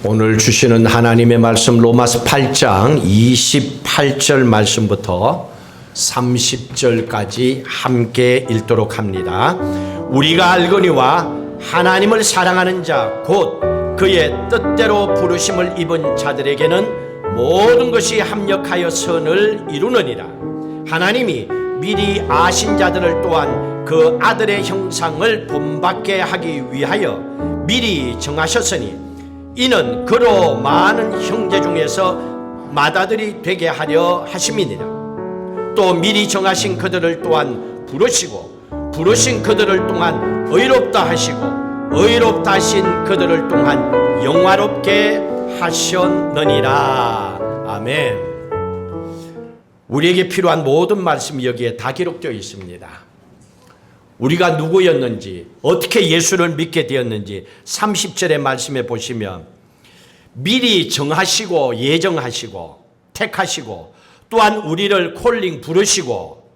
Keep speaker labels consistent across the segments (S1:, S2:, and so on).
S1: 오늘 주시는 하나님의 말씀 로마서 8장 28절 말씀부터 30절까지 함께 읽도록 합니다. 우리가 알거니와 하나님을 사랑하는 자 곧 그의 뜻대로 부르심을 입은 자들에게는 모든 것이 합력하여 선을 이루느니라. 하나님이 미리 아신 자들을 또한 그 아들의 형상을 본받게 하기 위하여 미리 정하셨으니 이는 그로 많은 형제 중에서 맏아들이 되게 하려 하심이니라. 또 미리 정하신 그들을 또한 부르시고 부르신 그들을 또한 의롭다 하시고 의롭다 하신 그들을 또한 영화롭게 하셨느니라. 아멘. 우리에게 필요한 모든 말씀이 여기에 다 기록되어 있습니다. 우리가 누구였는지, 어떻게 예수를 믿게 되었는지 30절의 말씀에 보시면 미리 정하시고 예정하시고 택하시고 또한 우리를 콜링 부르시고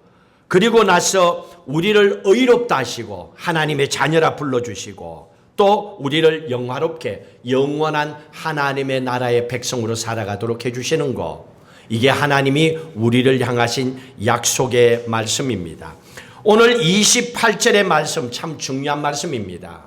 S1: 그리고 나서 우리를 의롭다 하시고 하나님의 자녀라 불러주시고 또 우리를 영화롭게 영원한 하나님의 나라의 백성으로 살아가도록 해주시는 것, 이게 하나님이 우리를 향하신 약속의 말씀입니다. 오늘 28절의 말씀 참 중요한 말씀입니다.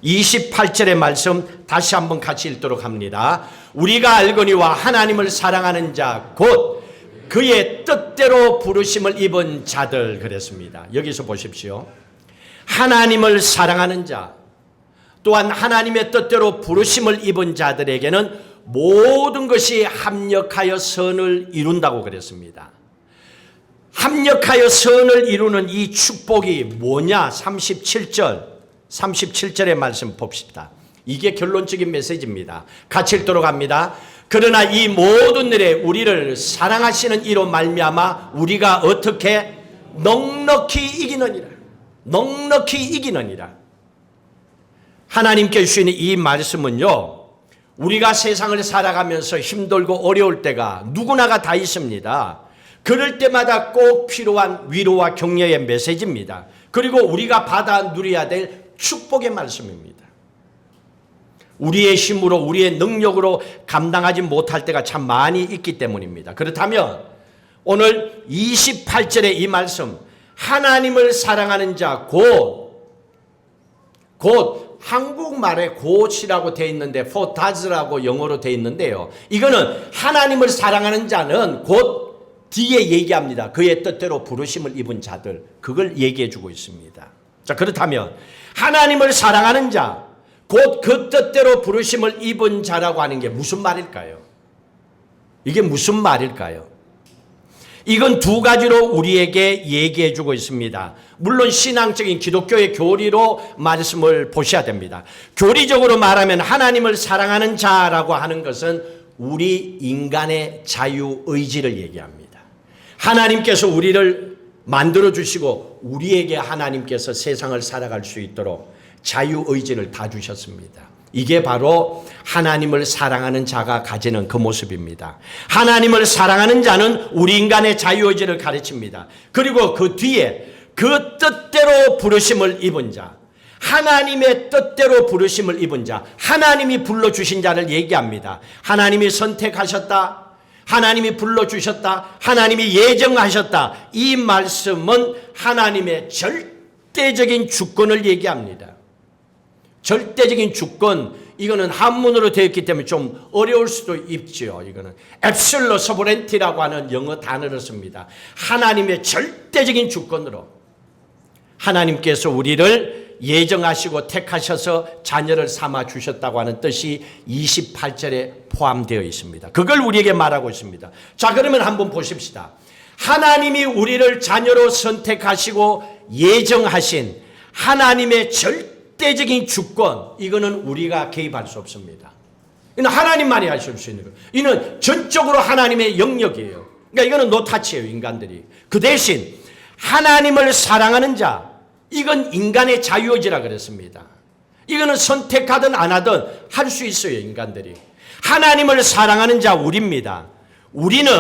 S1: 28절의 말씀 다시 한번 같이 읽도록 합니다. 우리가 알거니와 하나님을 사랑하는 자 곧 그의 뜻대로 부르심을 입은 자들, 그랬습니다. 여기서 보십시오. 하나님을 사랑하는 자 또한 하나님의 뜻대로 부르심을 입은 자들에게는 모든 것이 합력하여 선을 이룬다고 그랬습니다. 합력하여 선을 이루는 이 축복이 뭐냐? 37절의 말씀 봅시다. 이게 결론적인 메시지입니다. 같이 읽도록 합니다. 그러나 이 모든 일에 우리를 사랑하시는 이로 말미암아 우리가 어떻게 넉넉히 이기느니라. 넉넉히 이기느니라. 하나님께 주시는 이 말씀은요, 우리가 세상을 살아가면서 힘들고 어려울 때가 누구나가 다 있습니다. 그럴 때마다 꼭 필요한 위로와 격려의 메시지입니다. 그리고 우리가 받아 누려야 될 축복의 말씀입니다. 우리의 힘으로 우리의 능력으로 감당하지 못할 때가 참 많이 있기 때문입니다. 그렇다면 오늘 28절의 이 말씀, 하나님을 사랑하는 자 곧 한국말에 곧이라고 되어 있는데 for does라고 영어로 되어 있는데요, 이거는 하나님을 사랑하는 자는 곧 뒤에 얘기합니다. 그의 뜻대로 부르심을 입은 자들, 그걸 얘기해 주고 있습니다. 자, 그렇다면 하나님을 사랑하는 자 곧 그 뜻대로 부르심을 입은 자라고 하는 게 무슨 말일까요? 이게 무슨 말일까요? 이건 두 가지로 우리에게 얘기해 주고 있습니다. 물론 신앙적인 기독교의 교리로 말씀을 보셔야 됩니다. 교리적으로 말하면 하나님을 사랑하는 자라고 하는 것은 우리 인간의 자유의지를 얘기합니다. 하나님께서 우리를 만들어 주시고 우리에게 하나님께서 세상을 살아갈 수 있도록 자유의지를 다 주셨습니다. 이게 바로 하나님을 사랑하는 자가 가지는 그 모습입니다. 하나님을 사랑하는 자는 우리 인간의 자유의지를 가르칩니다. 그리고 그 뒤에 그 뜻대로 부르심을 입은 자, 하나님의 뜻대로 부르심을 입은 자, 하나님이 불러주신 자를 얘기합니다. 하나님이 선택하셨다, 하나님이 불러주셨다, 하나님이 예정하셨다. 이 말씀은 하나님의 절대적인 주권을 얘기합니다. 절대적인 주권, 이거는 한문으로 되어 있기 때문에 좀 어려울 수도 있죠. 이거는 absolute sovereignty라고 하는 영어 단어를 씁니다. 하나님의 절대적인 주권으로 하나님께서 우리를 예정하시고 택하셔서 자녀를 삼아 주셨다고 하는 뜻이 28절에 포함되어 있습니다. 그걸 우리에게 말하고 있습니다. 자, 그러면 한번 보십시다. 하나님이 우리를 자녀로 선택하시고 예정하신 하나님의 절대적인 주권, 이거는 우리가 개입할 수 없습니다. 이는 하나님만이 하실 수 있는 거예요. 이는 전적으로 하나님의 영역이에요. 그러니까 이거는 노타치예요, 인간들이. 그 대신 하나님을 사랑하는 자, 이건 인간의 자유의지라 그랬습니다. 이거는 선택하든 안 하든 할 수 있어요, 인간들이. 하나님을 사랑하는 자 우리입니다. 우리는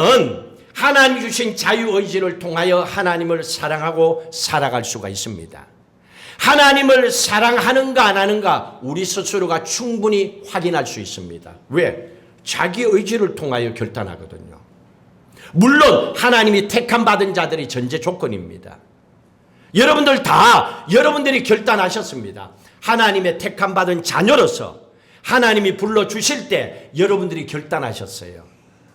S1: 하나님 주신 자유의지를 통하여 하나님을 사랑하고 살아갈 수가 있습니다. 하나님을 사랑하는가 안 하는가 우리 스스로가 충분히 확인할 수 있습니다. 왜? 자기 의지를 통하여 결단하거든요. 물론 하나님이 택함 받은 자들이 전제 조건입니다. 여러분들 다 여러분들이 결단하셨습니다. 하나님의 택함 받은 자녀로서 하나님이 불러주실 때 여러분들이 결단하셨어요.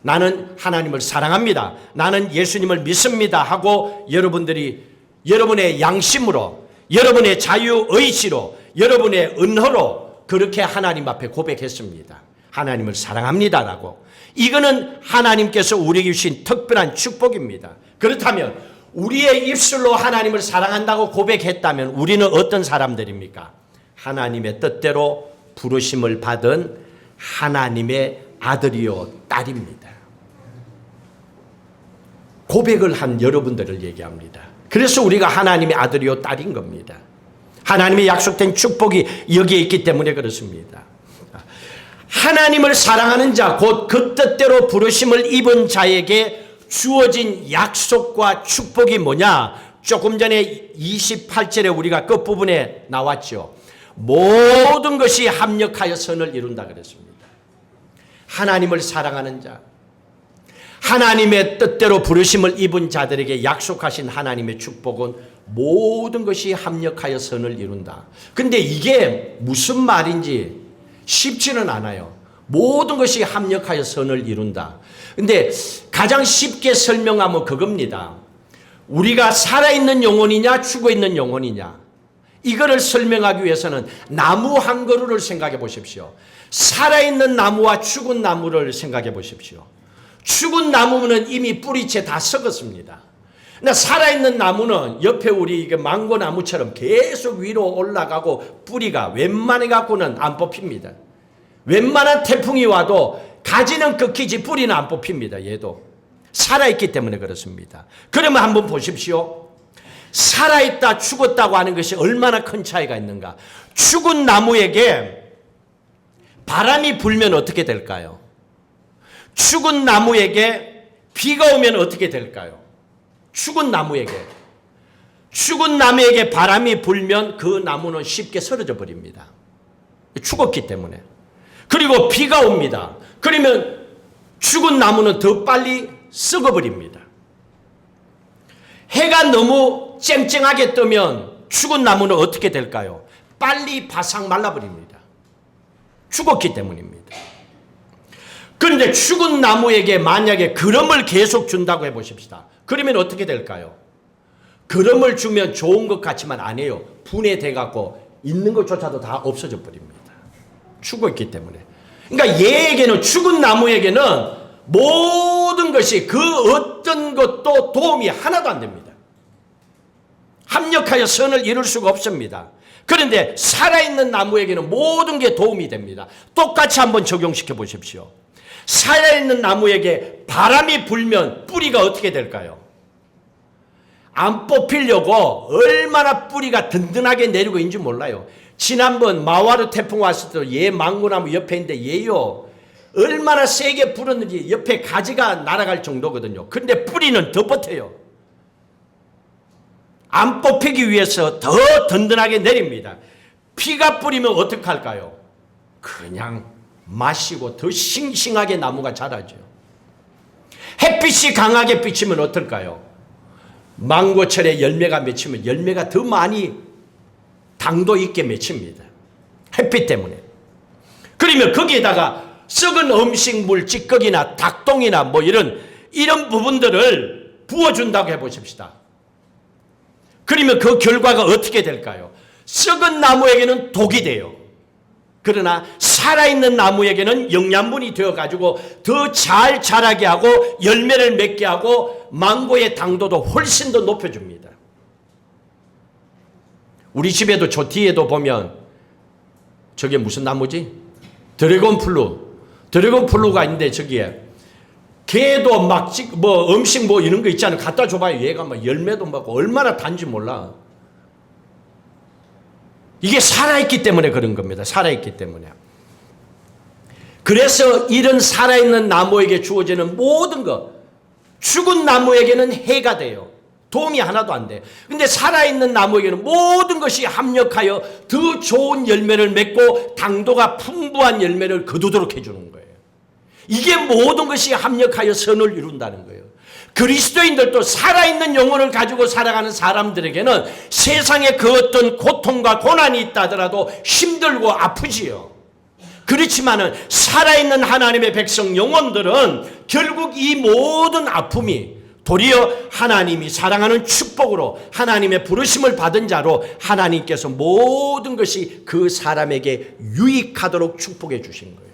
S1: 나는 하나님을 사랑합니다. 나는 예수님을 믿습니다 하고 여러분들이 여러분의 양심으로, 여러분의 자유의지로, 여러분의 은혜로 그렇게 하나님 앞에 고백했습니다. 하나님을 사랑합니다라고. 이거는 하나님께서 우리에게 주신 특별한 축복입니다. 그렇다면 우리의 입술로 하나님을 사랑한다고 고백했다면 우리는 어떤 사람들입니까? 하나님의 뜻대로 부르심을 받은 하나님의 아들이요 딸입니다. 고백을 한 여러분들을 얘기합니다. 그래서 우리가 하나님의 아들이요 딸인 겁니다. 하나님의 약속된 축복이 여기에 있기 때문에 그렇습니다. 하나님을 사랑하는 자, 곧 그 뜻대로 부르심을 입은 자에게 주어진 약속과 축복이 뭐냐? 조금 전에 28절에 우리가 끝부분에 나왔죠. 모든 것이 합력하여 선을 이룬다 그랬습니다. 하나님을 사랑하는 자, 하나님의 뜻대로 부르심을 입은 자들에게 약속하신 하나님의 축복은 모든 것이 합력하여 선을 이룬다. 근데 이게 무슨 말인지 쉽지는 않아요. 모든 것이 합력하여 선을 이룬다. 근데 가장 쉽게 설명하면 그겁니다. 우리가 살아있는 영혼이냐 죽어있는 영혼이냐, 이거를 설명하기 위해서는 나무 한 그루를 생각해 보십시오. 살아있는 나무와 죽은 나무를 생각해 보십시오. 죽은 나무는 이미 뿌리채 다 썩었습니다. 근데 살아있는 나무는 옆에 우리 이게 망고나무처럼 계속 위로 올라가고 뿌리가 웬만해 갖고는 안 뽑힙니다. 웬만한 태풍이 와도 가지는 끊기지 뿌리는 안 뽑힙니다. 얘도 살아있기 때문에 그렇습니다. 그러면 한번 보십시오. 살아있다 죽었다고 하는 것이 얼마나 큰 차이가 있는가. 죽은 나무에게 바람이 불면 어떻게 될까요? 죽은 나무에게 비가 오면 어떻게 될까요? 죽은 나무에게 바람이 불면 그 나무는 쉽게 쓰러져 버립니다. 죽었기 때문에. 그리고 비가 옵니다. 그러면 죽은 나무는 더 빨리 썩어버립니다. 해가 너무 쨍쨍하게 뜨면 죽은 나무는 어떻게 될까요? 빨리 바싹 말라버립니다. 죽었기 때문입니다. 그런데 죽은 나무에게 만약에 기름을 계속 준다고 해보십시다. 그러면 어떻게 될까요? 기름을 주면 좋은 것 같지만 아니에요. 분해돼 갖고 있는 것조차도 다 없어져 버립니다. 죽었기 때문에. 그러니까 얘에게는, 죽은 나무에게는 모든 것이 그 어떤 것도 도움이 하나도 안 됩니다. 합력하여 선을 이룰 수가 없습니다. 그런데 살아있는 나무에게는 모든 게 도움이 됩니다. 똑같이 한번 적용시켜 보십시오. 살아있는 나무에게 바람이 불면 뿌리가 어떻게 될까요? 안 뽑히려고 얼마나 뿌리가 든든하게 내리고 있는지 몰라요. 지난번 마와르 태풍 왔을 때 얘 망고나무 옆에 있는데 얘요 얼마나 세게 불었는지 옆에 가지가 날아갈 정도거든요. 그런데 뿌리는 더 버텨요. 안 뽑히기 위해서 더 든든하게 내립니다. 비가 뿌리면 어떡할까요? 그냥 마시고 더 싱싱하게 나무가 자라죠. 햇빛이 강하게 비치면 어떨까요? 망고철에 열매가 맺히면 열매가 더 많이 당도 있게 맺힙니다. 햇빛 때문에. 그러면 거기에다가 썩은 음식물, 찌꺼기나 닭똥이나 뭐 이런 부분들을 부어준다고 해보십시다. 그러면 그 결과가 어떻게 될까요? 썩은 나무에게는 독이 돼요. 그러나 살아있는 나무에게는 영양분이 되어가지고 더 잘 자라게 하고 열매를 맺게 하고 망고의 당도도 훨씬 더 높여줍니다. 우리 집에도 저 뒤에도 보면 저게 무슨 나무지? 드래곤플루가 있는데 저기에 개도 막 음식 뭐 이런 거 있잖아요. 갖다 줘봐요. 얘가 막 열매도 먹고 얼마나 단지 몰라. 이게 살아있기 때문에 그런 겁니다. 살아있기 때문에. 그래서 이런 살아있는 나무에게 주어지는 모든 것, 죽은 나무에게는 해가 돼요. 도움이 하나도 안 돼. 근데 살아있는 나무에게는 모든 것이 합력하여 더 좋은 열매를 맺고 당도가 풍부한 열매를 거두도록 해주는 거예요. 이게 모든 것이 합력하여 선을 이룬다는 거예요. 그리스도인들도 살아있는 영혼을 가지고 살아가는 사람들에게는 세상에 그 어떤 고통과 고난이 있다 하더라도 힘들고 아프지요. 그렇지만은 살아있는 하나님의 백성 영혼들은 결국 이 모든 아픔이 도리어 하나님이 사랑하는 축복으로 하나님의 부르심을 받은 자로 하나님께서 모든 것이 그 사람에게 유익하도록 축복해 주신 거예요.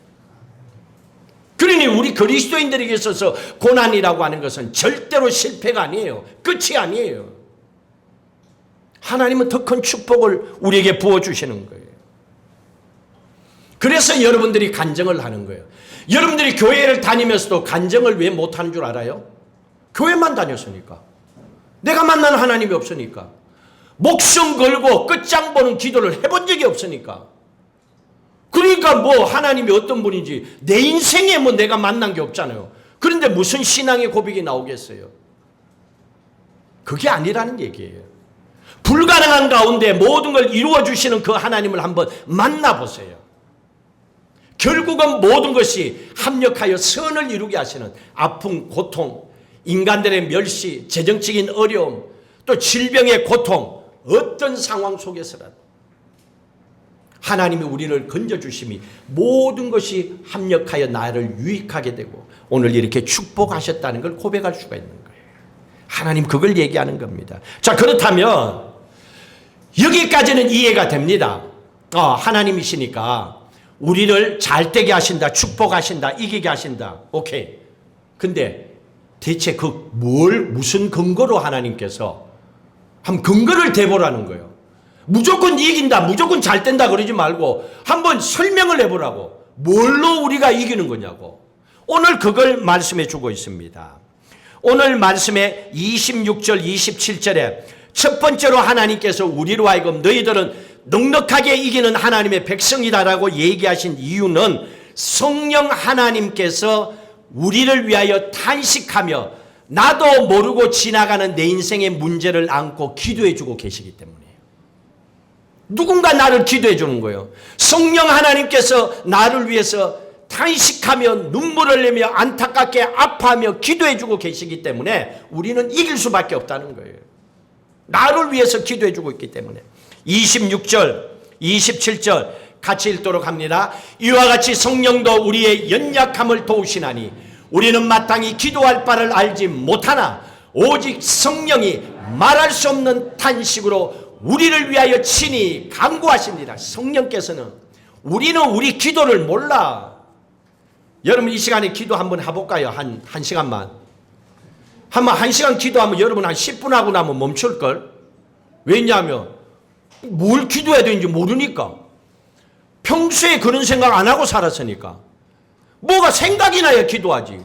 S1: 그러니 우리 그리스도인들에게 있어서 고난이라고 하는 것은 절대로 실패가 아니에요. 끝이 아니에요. 하나님은 더 큰 축복을 우리에게 부어주시는 거예요. 그래서 여러분들이 간증을 하는 거예요. 여러분들이 교회를 다니면서도 간증을 왜 못하는 줄 알아요? 교회만 다녔으니까. 내가 만난 하나님이 없으니까. 목숨 걸고 끝장 보는 기도를 해본 적이 없으니까. 그러니까 뭐 하나님이 어떤 분인지 내 인생에 뭐 내가 만난 게 없잖아요. 그런데 무슨 신앙의 고백이 나오겠어요? 그게 아니라는 얘기예요. 불가능한 가운데 모든 걸 이루어 주시는 그 하나님을 한번 만나보세요. 결국은 모든 것이 합력하여 선을 이루게 하시는 아픔, 고통, 인간들의 멸시, 재정적인 어려움, 또 질병의 고통, 어떤 상황 속에서라도 하나님이 우리를 건져주심이 모든 것이 합력하여 나를 유익하게 되고 오늘 이렇게 축복하셨다는 걸 고백할 수가 있는 거예요. 하나님 그걸 얘기하는 겁니다. 자, 그렇다면 여기까지는 이해가 됩니다. 하나님이시니까 우리를 잘되게 하신다, 축복하신다, 이기게 하신다. 오케이. 근데 대체 무슨 근거로 하나님께서 한번 근거를 대보라는 거예요. 무조건 이긴다, 무조건 잘 된다 그러지 말고 한번 설명을 해보라고. 뭘로 우리가 이기는 거냐고. 오늘 그걸 말씀해 주고 있습니다. 오늘 말씀에 26절, 27절에 첫 번째로 하나님께서 우리로 하여금 너희들은 넉넉하게 이기는 하나님의 백성이다라고 얘기하신 이유는 성령 하나님께서 우리를 위하여 탄식하며 나도 모르고 지나가는 내 인생의 문제를 안고 기도해 주고 계시기 때문이에요. 누군가 나를 기도해 주는 거예요. 성령 하나님께서 나를 위해서 탄식하며 눈물을 흘리며 안타깝게 아파하며 기도해 주고 계시기 때문에 우리는 이길 수밖에 없다는 거예요. 나를 위해서 기도해 주고 있기 때문에. 26절, 27절 같이 읽도록 합니다. 이와 같이 성령도 우리의 연약함을 도우시나니 우리는 마땅히 기도할 바를 알지 못하나 오직 성령이 말할 수 없는 탄식으로 우리를 위하여 친히 간구하십니다. 성령께서는 우리는 우리 기도를 몰라. 여러분 이 시간에 기도 한번 해볼까요? 한 시간만. 한 시간 기도하면 여러분 한 10분 하고 나면 멈출걸? 왜냐하면 뭘 기도해야 되는지 모르니까. 평소에 그런 생각 안 하고 살았으니까. 뭐가 생각이 나야 기도하지.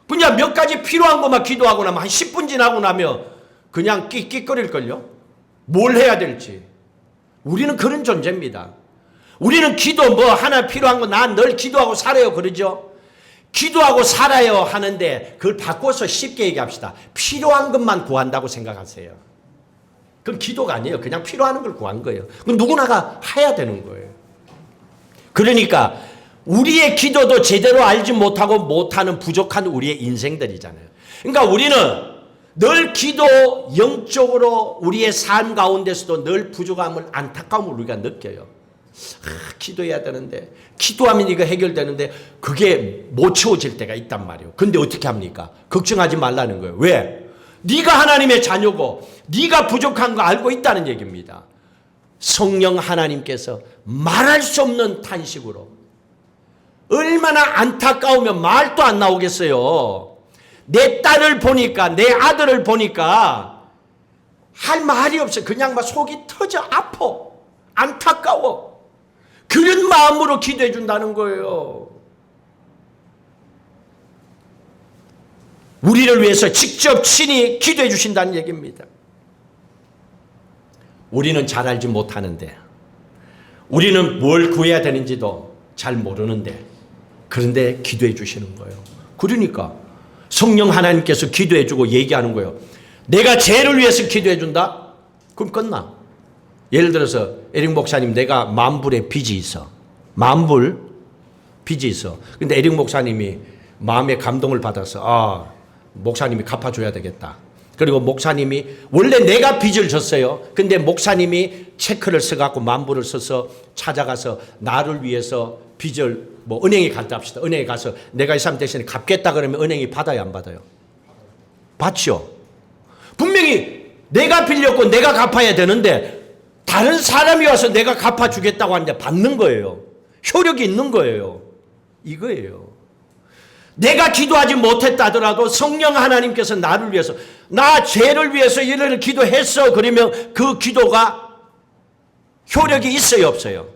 S1: 그냥 몇 가지 필요한 것만 기도하고 나면 한 10분 지나고 나면 그냥 끽끽거릴걸요? 뭘 해야 될지. 우리는 그런 존재입니다. 우리는 기도 하나 필요한 거 난 늘 기도하고 살아요 그러죠? 기도하고 살아요 하는데 그걸 바꿔서 쉽게 얘기합시다. 필요한 것만 구한다고 생각하세요. 그건 기도가 아니에요. 그냥 필요한 걸 구한 거예요. 그건 누구나가 해야 되는 거예요. 그러니까 우리의 기도도 제대로 알지 못하고 못하는 부족한 우리의 인생들이잖아요. 그러니까 우리는 늘 기도 영적으로 우리의 삶 가운데서도 늘 부족함을 안타까움을 우리가 느껴요. 기도해야 되는데 기도하면 이거 해결되는데 그게 못 채워질 때가 있단 말이에요. 근데 어떻게 합니까? 걱정하지 말라는 거예요. 왜? 네가 하나님의 자녀고 네가 부족한 거 알고 있다는 얘기입니다. 성령 하나님께서 말할 수 없는 탄식으로 얼마나 안타까우면 말도 안 나오겠어요. 내 딸을 보니까 내 아들을 보니까 할 말이 없어요. 그냥 막 속이 터져 아파. 안타까워. 그런 마음으로 기도해 준다는 거예요. 우리를 위해서 직접 친히 기도해 주신다는 얘기입니다. 우리는 잘 알지 못하는데 우리는 뭘 구해야 되는지도 잘 모르는데 그런데 기도해 주시는 거예요. 그러니까 성령 하나님께서 기도해 주고 얘기하는 거예요. 내가 죄를 위해서 기도해 준다? 그럼 끝나. 예를 들어서 에릭 목사님, 내가 만불의 빚이 있어. 만불 빚이 있어. 근데 에릭 목사님이 마음의 감동을 받아서 목사님이 갚아줘야 되겠다. 그리고 목사님이 원래 내가 빚을 졌어요. 근데 목사님이 체크를 써갖고 만불을 써서 찾아가서 나를 위해서 빚을 은행에 갔다 합시다. 은행에 가서 내가 이 사람 대신에 갚겠다 그러면 은행이 받아요, 안 받아요? 받죠. 분명히 내가 빌렸고 내가 갚아야 되는데 다른 사람이 와서 내가 갚아주겠다고 하는데 받는 거예요. 효력이 있는 거예요. 이거예요. 내가 기도하지 못했다 하더라도 성령 하나님께서 나를 위해서, 나 죄를 위해서 이를 기도했어. 그러면 그 기도가 효력이 있어요, 없어요?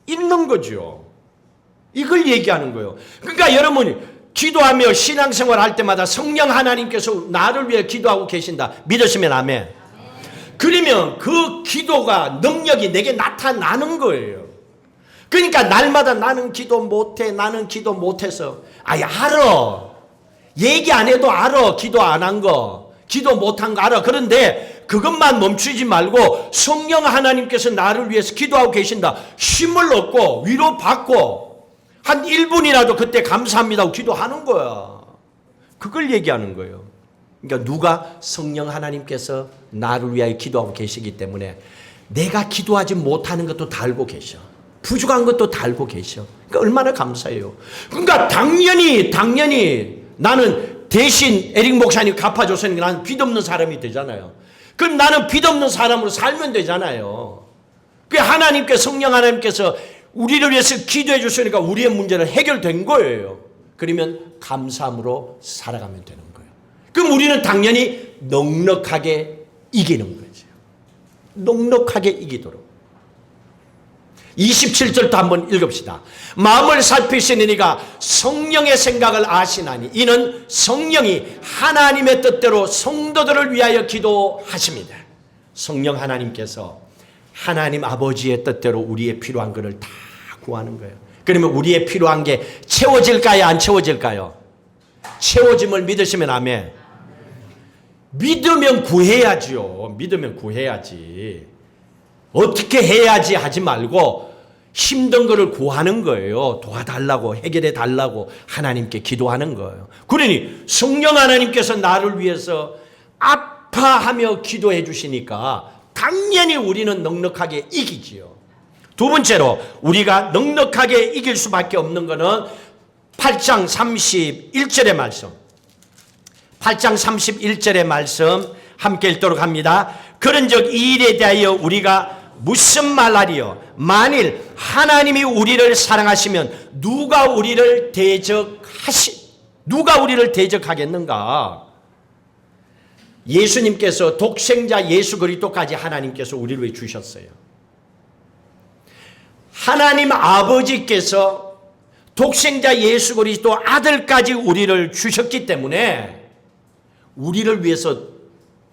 S1: 있는 거죠. 이걸 얘기하는 거예요. 그러니까 여러분이 기도하며 신앙생활 할 때마다 성령 하나님께서 나를 위해 기도하고 계신다. 믿으시면 아멘. 그러면 그 기도가 능력이 내게 나타나는 거예요. 그러니까 날마다 나는 기도 못해, 나는 기도 못해서. 알아. 얘기 안 해도 알아. 기도 안 한 거, 기도 못한 거 알아. 그런데 그것만 멈추지 말고 성령 하나님께서 나를 위해서 기도하고 계신다. 힘을 얻고 위로받고 한 1분이라도 그때 감사합니다 하고 기도하는 거야. 그걸 얘기하는 거예요. 그러니까 누가? 성령 하나님께서 나를 위하여 기도하고 계시기 때문에 내가 기도하지 못하는 것도 다 알고 계셔. 부족한 것도 다 알고 계셔. 그러니까 얼마나 감사해요. 그러니까 당연히 나는 대신 에릭 목사님 갚아줬으니까 나는 빚 없는 사람이 되잖아요. 그럼 나는 빚 없는 사람으로 살면 되잖아요. 그 하나님께, 성령 하나님께서 우리를 위해서 기도해 주시니까 우리의 문제는 해결된 거예요. 그러면 감사함으로 살아가면 되는 거예요. 그럼 우리는 당연히 넉넉하게 이기는 거죠. 넉넉하게 이기도록. 27절도 한번 읽읍시다. 마음을 살피시는 이가 성령의 생각을 아시나니 이는 성령이 하나님의 뜻대로 성도들을 위하여 기도하십니다. 성령 하나님께서 하나님 아버지의 뜻대로 우리의 필요한 것을 다 구하는 거예요. 그러면 우리의 필요한 게 채워질까요, 안 채워질까요? 채워짐을 믿으시면 아멘. 믿으면 구해야죠. 믿으면 구해야지. 어떻게 해야지 하지 말고 힘든 거를 구하는 거예요. 도와달라고, 해결해 달라고 하나님께 기도하는 거예요. 그러니 성령 하나님께서 나를 위해서 아파하며 기도해 주시니까 당연히 우리는 넉넉하게 이기지요. 두 번째로 우리가 넉넉하게 이길 수밖에 없는 것은 8장 31절의 말씀. 8장 31절의 말씀 함께 읽도록 합니다. 그런즉 이 일에 대하여 우리가 무슨 말하리요? 만일 하나님이 우리를 사랑하시면 누가 우리를 대적하겠는가? 예수님께서 독생자 예수 그리스도까지 하나님께서 우리를 위해 주셨어요. 하나님 아버지께서 독생자 예수 그리스도 아들까지 우리를 주셨기 때문에 우리를 위해서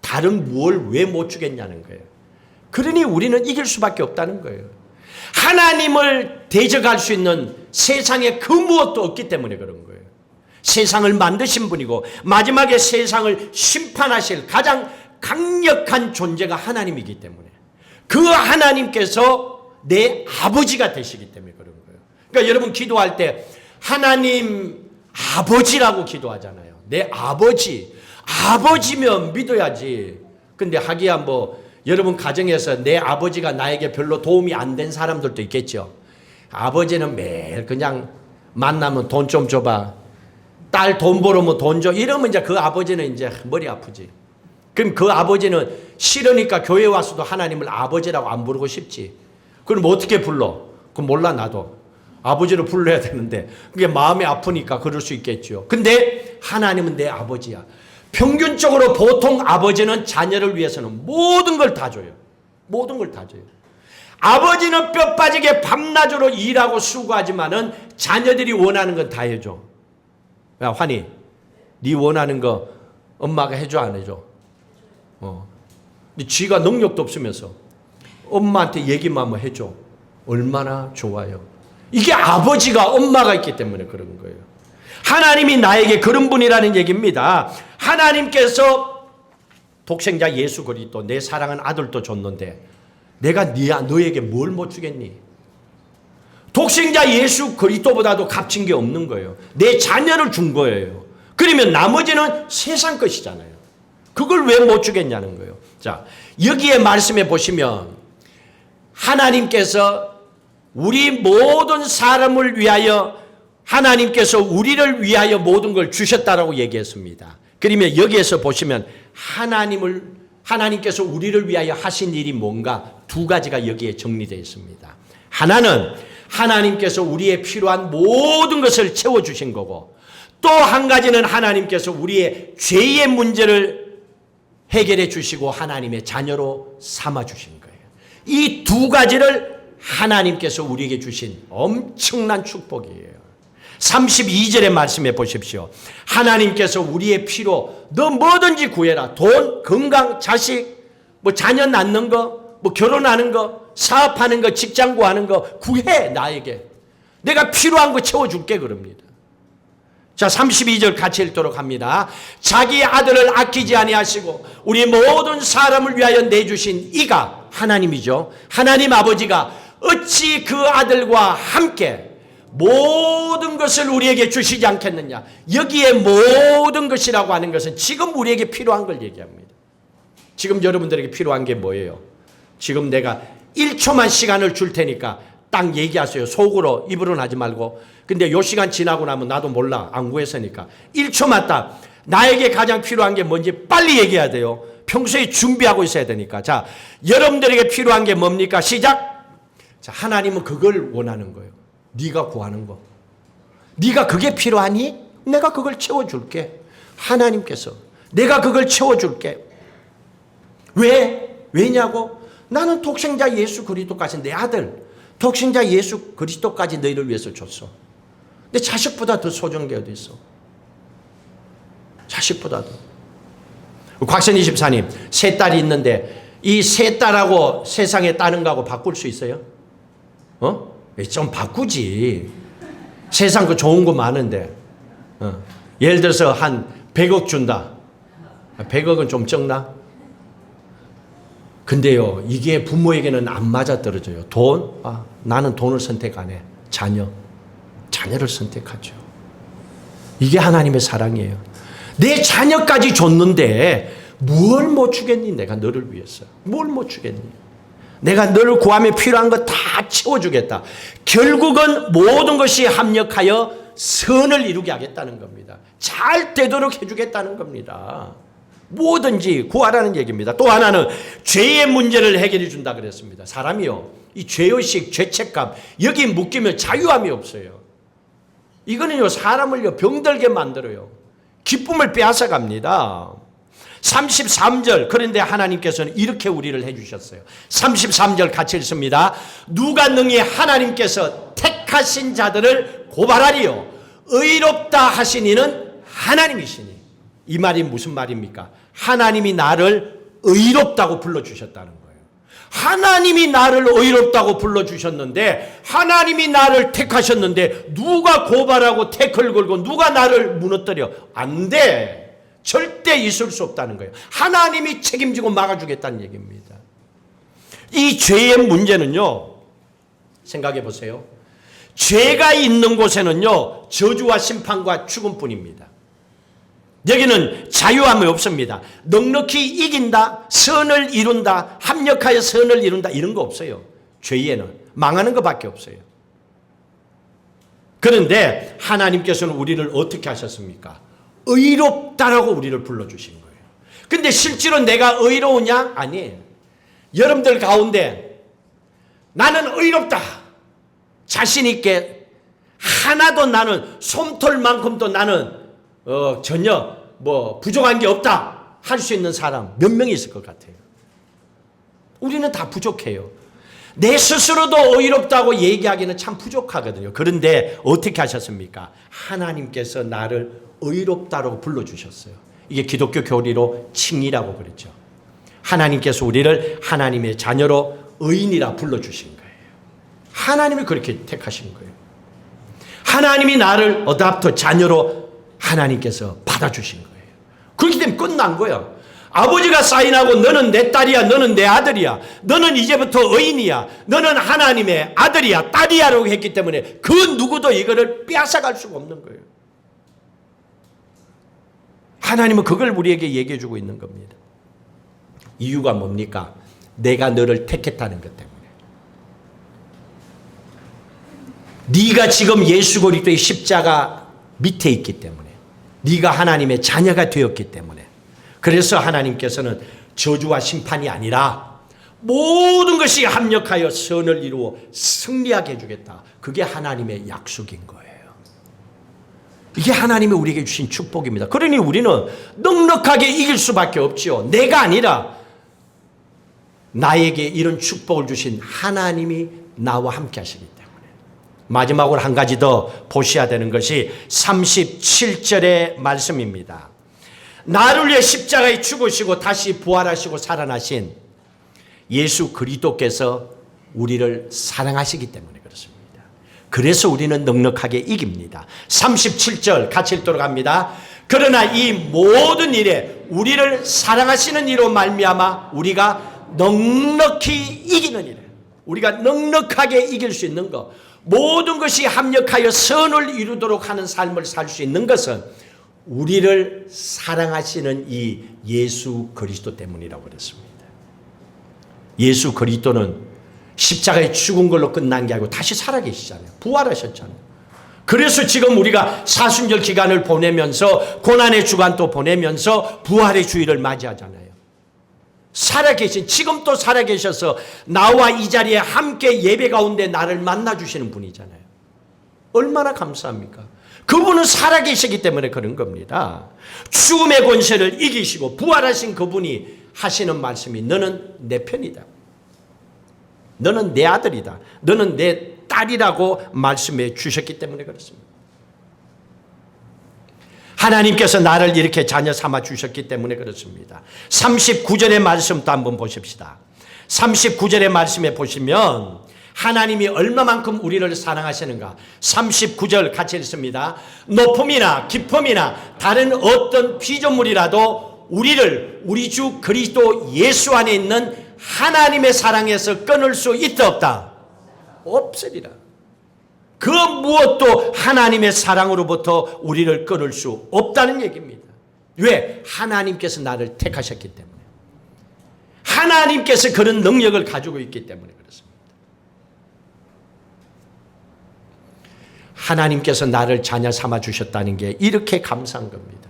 S1: 다른 무엇을 왜 못 주겠냐는 거예요. 그러니 우리는 이길 수밖에 없다는 거예요. 하나님을 대적할 수 있는 세상에 그 무엇도 없기 때문에 그런 거예요. 세상을 만드신 분이고 마지막에 세상을 심판하실 가장 강력한 존재가 하나님이기 때문에 그 하나님께서 내 아버지가 되시기 때문에 그런 거예요. 그러니까 여러분 기도할 때 하나님 아버지라고 기도하잖아요. 내 아버지. 아버지면 믿어야지. 근데 하기야 여러분 가정에서 내 아버지가 나에게 별로 도움이 안 된 사람들도 있겠죠. 아버지는 매일 그냥 만나면 돈 좀 줘봐. 딸 돈 벌으면 돈 줘. 이러면 이제 그 아버지는 이제 머리 아프지. 그럼 그 아버지는 싫으니까 교회 와서도 하나님을 아버지라고 안 부르고 싶지. 그럼 어떻게 불러? 그럼 몰라 나도. 아버지로 불러야 되는데 그게 마음이 아프니까 그럴 수 있겠죠. 근데 하나님은 내 아버지야. 평균적으로 보통 아버지는 자녀를 위해서는 모든 걸 다 줘요. 모든 걸 다 줘요. 아버지는 뼈 빠지게 밤낮으로 일하고 수고하지만은 자녀들이 원하는 건 다 해줘. 야 환희, 네 원하는 거 엄마가 해줘 안 해줘? 근데 쥐가 능력도 없으면서 엄마한테 얘기만 한번 해줘. 얼마나 좋아요. 이게 아버지가 엄마가 있기 때문에 그런 거예요. 하나님이 나에게 그런 분이라는 얘기입니다. 하나님께서 독생자 예수 그리스도 내 사랑하는 아들도 줬는데 내가 너에게 뭘 못 주겠니? 독생자 예수 그리스도보다도 값진 게 없는 거예요. 내 자녀를 준 거예요. 그러면 나머지는 세상 것이잖아요. 그걸 왜 못 주겠냐는 거예요. 자, 여기에 말씀해 보시면 하나님께서 우리 모든 사람을 위하여 하나님께서 우리를 위하여 모든 걸 주셨다라고 얘기했습니다. 그러면 여기에서 보시면 하나님께서 우리를 위하여 하신 일이 뭔가 두 가지가 여기에 정리되어 있습니다. 하나는 하나님께서 우리의 필요한 모든 것을 채워주신 거고, 또 한 가지는 하나님께서 우리의 죄의 문제를 해결해 주시고 하나님의 자녀로 삼아 주신 거예요. 이 두 가지를 하나님께서 우리에게 주신 엄청난 축복이에요. 32절의 말씀해 보십시오. 하나님께서 우리의 필요, 너 뭐든지 구해라. 돈, 건강, 자식, 뭐 자녀 낳는 거, 뭐 결혼하는 거, 사업하는 거, 직장 구하는 거 구해 나에게. 내가 필요한 거 채워줄게 그럽니다. 자, 32절 같이 읽도록 합니다. 자기 아들을 아끼지 아니하시고 우리 모든 사람을 위하여 내주신 이가 하나님이죠. 하나님 아버지가 어찌 그 아들과 함께 모든 것을 우리에게 주시지 않겠느냐. 여기에 모든 것이라고 하는 것은 지금 우리에게 필요한 걸 얘기합니다. 지금 여러분들에게 필요한 게 뭐예요? 지금 내가 1초만 시간을 줄 테니까 딱 얘기하세요. 속으로, 입으로는 하지 말고. 근데 요 시간 지나고 나면 나도 몰라. 안 구했으니까. 1초만 딱 나에게 가장 필요한 게 뭔지 빨리 얘기해야 돼요. 평소에 준비하고 있어야 되니까. 자, 여러분들에게 필요한 게 뭡니까? 시작. 자, 하나님은 그걸 원하는 거예요. 네가 구하는 거. 네가 그게 필요하니? 내가 그걸 채워줄게. 하나님께서 내가 그걸 채워줄게. 왜? 왜냐고? 나는 독생자 예수 그리스도까지 내 아들 독생자 예수 그리스도까지 너희를 위해서 줬어. 내 자식보다 더 소중한 게 어디 있어? 자식보다도. 곽선희 집사님 세 딸이 있는데 이 세 딸하고 세상에 따는 거하고 바꿀 수 있어요? 좀 바꾸지. 세상 그 좋은 거 많은데. 예를 들어서 한 100억 준다. 100억은 좀 적나? 근데요, 이게 부모에게는 안 맞아떨어져요. 돈? 나는 돈을 선택 안 해. 자녀를 선택하죠. 이게 하나님의 사랑이에요. 내 자녀까지 줬는데 뭘 못 주겠니? 내가 너를 위해서. 뭘 못 주겠니? 내가 너를 구하며 필요한 거 다 채워주겠다. 결국은 모든 것이 합력하여 선을 이루게 하겠다는 겁니다. 잘 되도록 해주겠다는 겁니다. 뭐든지 구하라는 얘기입니다. 또 하나는 죄의 문제를 해결해 준다 그랬습니다. 사람이요, 이 죄의식, 죄책감 여기 묶이면 자유함이 없어요. 이거는요, 사람을요 병들게 만들어요. 기쁨을 빼앗아 갑니다. 33절, 그런데 하나님께서는 이렇게 우리를 해주셨어요. 33절 같이 읽습니다. 누가 능히 하나님께서 택하신 자들을 고발하리요 의롭다 하신 이는 하나님이시니. 이 말이 무슨 말입니까? 하나님이 나를 의롭다고 불러주셨다는 거예요. 하나님이 나를 의롭다고 불러주셨는데, 하나님이 나를 택하셨는데 누가 고발하고 태클 걸고 누가 나를 무너뜨려? 안 돼. 절대 있을 수 없다는 거예요. 하나님이 책임지고 막아주겠다는 얘기입니다. 이 죄의 문제는요, 생각해 보세요. 죄가 있는 곳에는요, 저주와 심판과 죽음뿐입니다. 여기는 자유함이 없습니다. 넉넉히 이긴다, 선을 이룬다, 합력하여 선을 이룬다, 이런 거 없어요. 죄에는 망하는 것밖에 없어요. 그런데 하나님께서는 우리를 어떻게 하셨습니까? 의롭다라고 우리를 불러주신 거예요. 근데 실제로 내가 의로우냐? 아니에요. 여러분들 가운데 나는 의롭다, 자신 있게 하나도 나는 솜털만큼도 나는 전혀 부족한 게 없다 할 수 있는 사람 몇 명이 있을 것 같아요? 우리는 다 부족해요. 내 스스로도 의롭다고 얘기하기는 참 부족하거든요. 그런데 어떻게 하셨습니까? 하나님께서 나를 의롭다라고 불러주셨어요. 이게 기독교 교리로 칭의라고 그랬죠. 하나님께서 우리를 하나님의 자녀로 의인이라 불러주신 거예요. 하나님이 그렇게 택하신 거예요. 하나님이 나를 어답터 자녀로 하나님께서 받아주신 거예요. 그렇기 때문에 끝난 거예요. 아버지가 사인하고 너는 내 딸이야, 너는 내 아들이야, 너는 이제부터 의인이야, 너는 하나님의 아들이야, 딸이야라고 했기 때문에 그 누구도 이거를 빼앗아갈 수가 없는 거예요. 하나님은 그걸 우리에게 얘기해 주고 있는 겁니다. 이유가 뭡니까? 내가 너를 택했다는 것 때문에. 네가 지금 예수 그리스도의 십자가 밑에 있기 때문에, 네가 하나님의 자녀가 되었기 때문에, 그래서 하나님께서는 저주와 심판이 아니라 모든 것이 합력하여 선을 이루어 승리하게 해주겠다. 그게 하나님의 약속인 거예요. 이게 하나님이 우리에게 주신 축복입니다. 그러니 우리는 넉넉하게 이길 수밖에 없지요. 내가 아니라 나에게 이런 축복을 주신 하나님이 나와 함께 하시기 때문에. 마지막으로 한 가지 더 보셔야 되는 것이 37절의 말씀입니다. 나를 위해 십자가에 죽으시고 다시 부활하시고 살아나신 예수 그리스도께서 우리를 사랑하시기 때문에 그렇습니다. 그래서 우리는 넉넉하게 이깁니다. 37절 같이 읽도록 합니다. 그러나 이 모든 일에 우리를 사랑하시는 이로 말미암아 우리가 넉넉히 이기는 일, 우리가 넉넉하게 이길 수 있는 것, 모든 것이 합력하여 선을 이루도록 하는 삶을 살 수 있는 것은 우리를 사랑하시는 이 예수 그리스도 때문이라고 그랬습니다. 예수 그리스도는 십자가에 죽은 걸로 끝난 게 아니고 다시 살아계시잖아요. 부활하셨잖아요. 그래서 지금 우리가 사순절 기간을 보내면서 고난의 주간도 보내면서 부활의 주일을 맞이하잖아요. 살아계신, 지금 또 살아계셔서 나와 이 자리에 함께 예배 가운데 나를 만나주시는 분이잖아요. 얼마나 감사합니까? 그분은 살아계시기 때문에 그런 겁니다. 죽음의 권세를 이기시고 부활하신 그분이 하시는 말씀이 너는 내 편이다, 너는 내 아들이다, 너는 내 딸이라고 말씀해 주셨기 때문에 그렇습니다. 하나님께서 나를 이렇게 자녀 삼아 주셨기 때문에 그렇습니다. 39절의 말씀도 한번 보십시다. 39절의 말씀에 보시면 하나님이 얼마만큼 우리를 사랑하시는가. 39절 같이 읽습니다. 높음이나 깊음이나 다른 어떤 피조물이라도 우리를 우리 주 그리스도 예수 안에 있는 하나님의 사랑에서 끊을 수 있다 없다? 없으리라. 그 무엇도 하나님의 사랑으로부터 우리를 끊을 수 없다는 얘기입니다. 왜? 하나님께서 나를 택하셨기 때문에, 하나님께서 그런 능력을 가지고 있기 때문에 그렇습니다. 하나님께서 나를 자녀 삼아 주셨다는 게 이렇게 감사한 겁니다.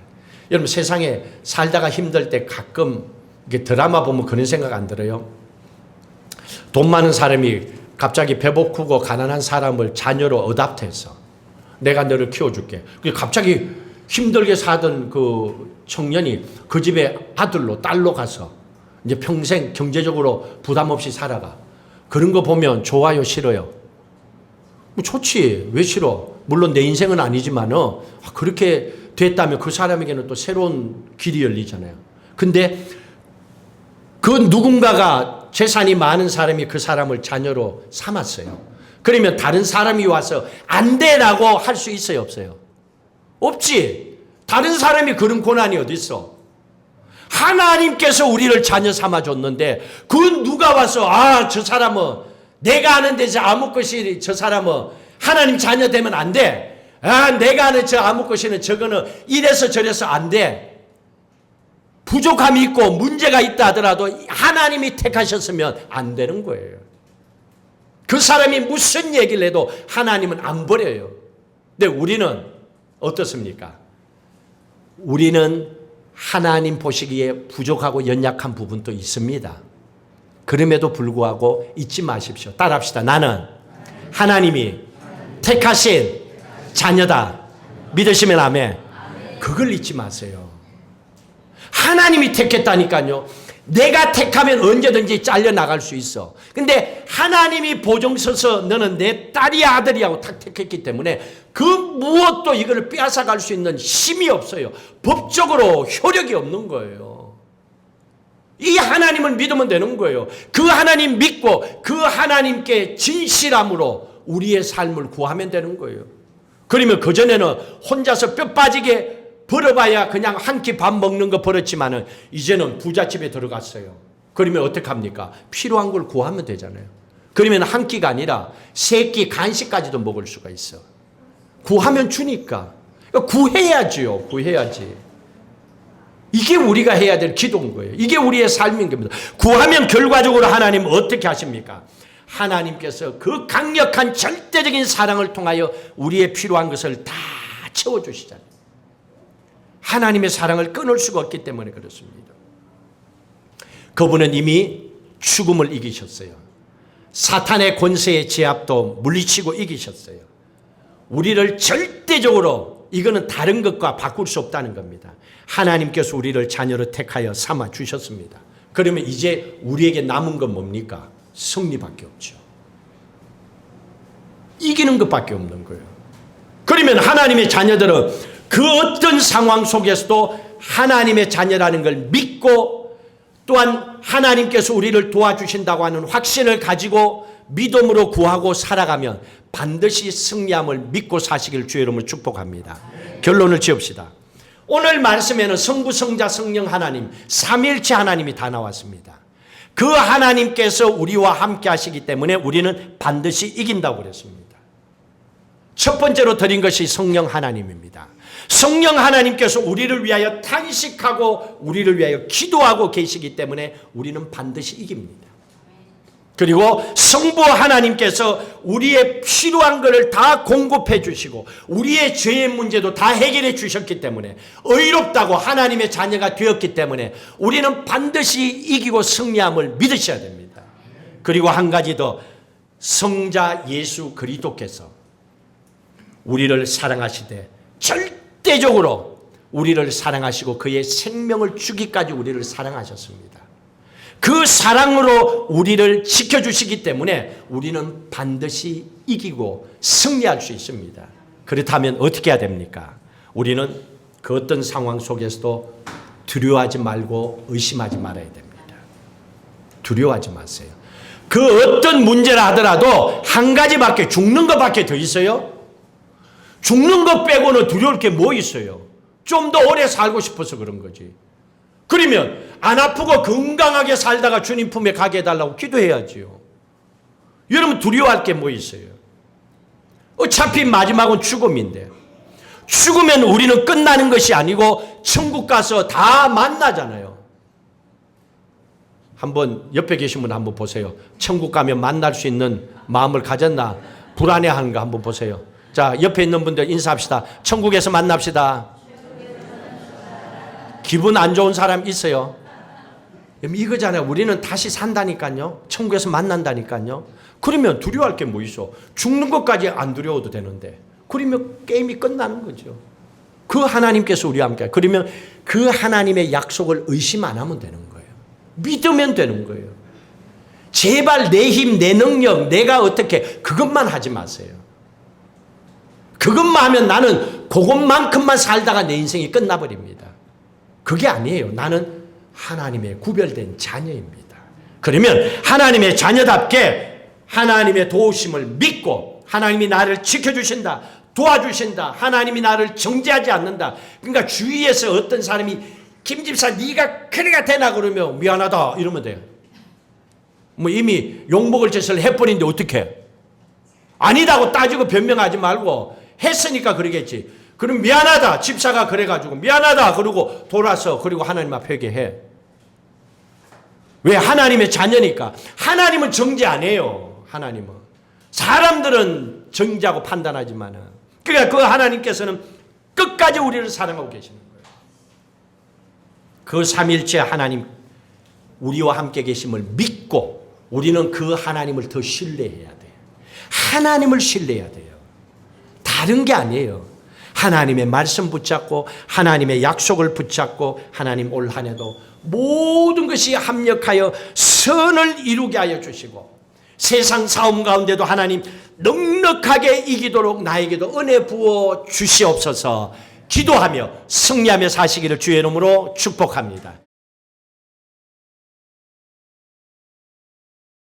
S1: 여러분, 세상에 살다가 힘들 때 가끔 드라마 보면 그런 생각 안 들어요? 돈 많은 사람이 갑자기 배고프고 가난한 사람을 자녀로 어답트해서 내가 너를 키워줄게. 갑자기 힘들게 사던 그 청년이 그 집에 아들로 딸로 가서 이제 평생 경제적으로 부담 없이 살아가. 그런 거 보면 좋아요, 싫어요? 뭐 좋지. 왜 싫어? 물론 내 인생은 아니지만 그렇게 됐다면 그 사람에게는 또 새로운 길이 열리잖아요. 근데 그 누군가가 재산이 많은 사람이 그 사람을 자녀로 삼았어요. 그러면 다른 사람이 와서 안 돼라고 할 수 있어요, 없어요? 없지. 다른 사람이 그런 고난이 어디 있어? 하나님께서 우리를 자녀 삼아줬는데 그 누가 와서 저 사람은 내가 아는 데서 아무 것이 저 사람은 하나님 자녀 되면 안 돼. 내가 아는 저 아무 것이는 저거는 이래서 저래서 안 돼. 부족함이 있고 문제가 있다 하더라도 하나님이 택하셨으면 안 되는 거예요. 그 사람이 무슨 얘기를 해도 하나님은 안 버려요. 근데 우리는 어떻습니까? 우리는 하나님 보시기에 부족하고 연약한 부분도 있습니다. 그럼에도 불구하고 잊지 마십시오. 따라합시다. 나는 하나님이 택하신 자녀다. 믿으시면 아멘. 그걸 잊지 마세요. 하나님이 택했다니까요. 내가 택하면 언제든지 잘려나갈 수 있어. 근데 하나님이 보증 서서 너는 내 딸이야 아들이야 하고 탁 택했기 때문에 그 무엇도 이걸 빼앗아갈 수 있는 힘이 없어요. 법적으로 효력이 없는 거예요. 이 하나님을 믿으면 되는 거예요. 그 하나님 믿고 그 하나님께 진실함으로 우리의 삶을 구하면 되는 거예요. 그러면 그전에는 혼자서 뼈 빠지게 벌어봐야 그냥 한 끼 밥 먹는 거 벌었지만은 이제는 부잣집에 들어갔어요. 그러면 어떡합니까? 필요한 걸 구하면 되잖아요. 그러면 한 끼가 아니라 세 끼 간식까지도 먹을 수가 있어. 구하면 주니까. 구해야지요. 구해야지. 이게 우리가 해야 될 기도인 거예요. 이게 우리의 삶인 겁니다. 구하면 결과적으로 하나님 어떻게 하십니까? 하나님께서 그 강력한 절대적인 사랑을 통하여 우리의 필요한 것을 다 채워주시잖아요. 하나님의 사랑을 끊을 수가 없기 때문에 그렇습니다. 그분은 이미 죽음을 이기셨어요. 사탄의 권세의 제압도 물리치고 이기셨어요. 우리를 절대적으로 이거는 다른 것과 바꿀 수 없다는 겁니다. 하나님께서 우리를 자녀로 택하여 삼아 주셨습니다. 그러면 이제 우리에게 남은 건 뭡니까? 승리밖에 없죠. 이기는 것밖에 없는 거예요. 그러면 하나님의 자녀들은 그 어떤 상황 속에서도 하나님의 자녀라는 걸 믿고 또한 하나님께서 우리를 도와주신다고 하는 확신을 가지고 믿음으로 구하고 살아가면 반드시 승리함을 믿고 사시길 주의 이름으로 축복합니다. 결론을 지읍시다. 오늘 말씀에는 성부, 성자, 성령 하나님, 삼위일체 하나님이 다 나왔습니다. 그 하나님께서 우리와 함께 하시기 때문에 우리는 반드시 이긴다고 그랬습니다. 첫 번째로 드린 것이 성령 하나님입니다. 성령 하나님께서 우리를 위하여 탄식하고 우리를 위하여 기도하고 계시기 때문에 우리는 반드시 이깁니다. 그리고 성부 하나님께서 우리의 필요한 것을 다 공급해 주시고 우리의 죄의 문제도 다 해결해 주셨기 때문에 의롭다고 하나님의 자녀가 되었기 때문에 우리는 반드시 이기고 승리함을 믿으셔야 됩니다. 그리고 한 가지 더, 성자 예수 그리스도께서 우리를 사랑하시되 절대적으로 우리를 사랑하시고 그의 생명을 주기까지 우리를 사랑하셨습니다. 그 사랑으로 우리를 지켜주시기 때문에 우리는 반드시 이기고 승리할 수 있습니다. 그렇다면 어떻게 해야 됩니까? 우리는 그 어떤 상황 속에서도 두려워하지 말고 의심하지 말아야 됩니다. 두려워하지 마세요. 그 어떤 문제라 하더라도 한 가지밖에, 죽는 것밖에 더 있어요? 죽는 것 빼고는 두려울 게 뭐 있어요? 좀 더 오래 살고 싶어서 그런 거지. 그러면 안 아프고 건강하게 살다가 주님 품에 가게 해달라고 기도해야지요. 여러분 두려워할 게 뭐 있어요? 어차피 마지막은 죽음인데, 죽으면 우리는 끝나는 것이 아니고 천국 가서 다 만나잖아요. 한번 옆에 계신 분 한번 보세요. 천국 가면 만날 수 있는 마음을 가졌나? 불안해하는 거 한번 보세요. 자, 옆에 있는 분들 인사합시다. 천국에서 만납시다. 기분 안 좋은 사람 있어요? 이거잖아요. 우리는 다시 산다니까요. 천국에서 만난다니까요. 그러면 두려워할 게 뭐 있어? 죽는 것까지 안 두려워도 되는데. 그러면 게임이 끝나는 거죠. 그 하나님께서 우리와 함께. 그러면 그 하나님의 약속을 의심 안 하면 되는 거예요. 믿으면 되는 거예요. 제발 내 힘, 내 능력, 내가 어떻게, 그것만 하지 마세요. 그것만 하면 나는 그것만큼만 살다가 내 인생이 끝나버립니다. 그게 아니에요. 나는 하나님의 구별된 자녀입니다. 그러면 하나님의 자녀답게 하나님의 도우심을 믿고 하나님이 나를 지켜주신다, 도와주신다, 하나님이 나를 정죄하지 않는다. 그러니까 주위에서 어떤 사람이 김 집사 네가 그래가 되나 그러면 미안하다 이러면 돼요. 뭐 이미 욕먹을 짓을 해버린데 어떡해. 아니다고 따지고 변명하지 말고 했으니까 그러겠지. 그럼 미안하다. 집사가 그래가지고 미안하다. 그러고 돌아서 그리고 하나님 앞에 회개해. 왜? 하나님의 자녀니까. 하나님은 정죄 안 해요. 하나님은. 사람들은 정죄하고 판단하지만은. 그러니까 그 하나님께서는 끝까지 우리를 사랑하고 계시는 거예요. 그 삼일체 하나님 우리와 함께 계심을 믿고 우리는 그 하나님을 더 신뢰해야 돼요. 하나님을 신뢰해야 돼요. 다른 게 아니에요. 하나님의 말씀 붙잡고 하나님의 약속을 붙잡고 하나님 올 한 해도 모든 것이 합력하여 선을 이루게 하여 주시고 세상 싸움 가운데도 하나님 넉넉하게 이기도록 나에게도 은혜 부어 주시옵소서. 기도하며 승리하며 사시기를 주의 이름으로 축복합니다.